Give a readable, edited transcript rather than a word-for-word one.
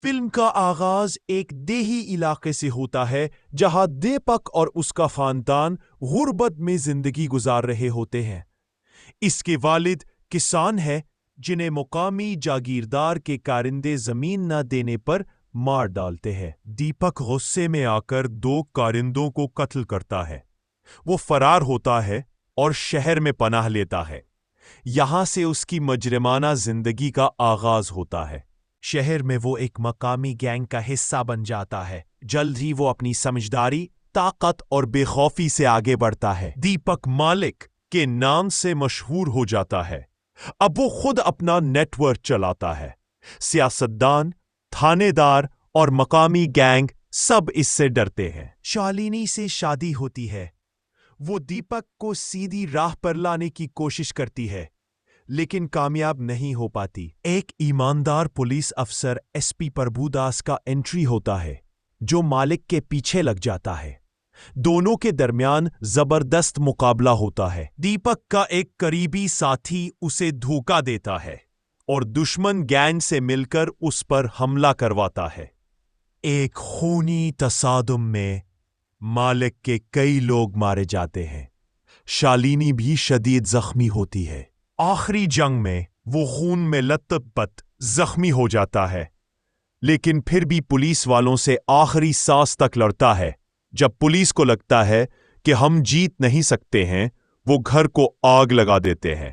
Film کا آغاز ایک دیہی علاقے سے ہوتا ہے جہاں دیپک اور اس کا خاندان غربت میں زندگی گزار رہے ہوتے ہیں۔ اس کے والد کسان ہیں جنہیں مقامی جاگیردار کے کارندے زمین نہ دینے پر مار ڈالتے ہیں۔ دیپک غصے میں آ کر 2 کارندوں کو قتل کرتا ہے۔ وہ فرار ہوتا ہے اور شہر میں پناہ لیتا ہے۔ یہاں سے اس کی مجرمانہ زندگی کا آغاز ہوتا ہے۔ شہر میں وہ ایک مقامی گینگ کا حصہ بن جاتا ہے۔ جلد ہی وہ اپنی سمجھداری، طاقت اور بے خوفی سے آگے بڑھتا ہے۔ دیپک مالک کے نام سے مشہور ہو جاتا ہے۔ اب وہ خود اپنا نیٹ ورک چلاتا ہے۔ سیاستدان، تھانے دار اور مقامی گینگ سب اس سے ڈرتے ہیں۔ شالنی سے شادی ہوتی ہے۔ وہ دیپک کو سیدھی راہ پر لانے کی کوشش کرتی ہے لیکن کامیاب نہیں ہو پاتی۔ ایک ایماندار پولیس افسر ایس پی پربھو داس کا انٹری ہوتا ہے جو مالک کے پیچھے لگ جاتا ہے۔ دونوں کے درمیان زبردست مقابلہ ہوتا ہے۔ دیپک کا ایک قریبی ساتھی اسے دھوکا دیتا ہے اور دشمن گینگ سے مل کر اس پر حملہ کرواتا ہے۔ ایک خونی تصادم میں مالک کے کئی لوگ مارے جاتے ہیں۔ شالنی بھی شدید زخمی ہوتی ہے۔ آخری جنگ میں وہ خون میں لت پت زخمی ہو جاتا ہے لیکن پھر بھی پولیس والوں سے آخری سانس تک لڑتا ہے۔ جب پولیس کو لگتا ہے کہ ہم جیت نہیں سکتے ہیں، وہ گھر کو آگ لگا دیتے ہیں۔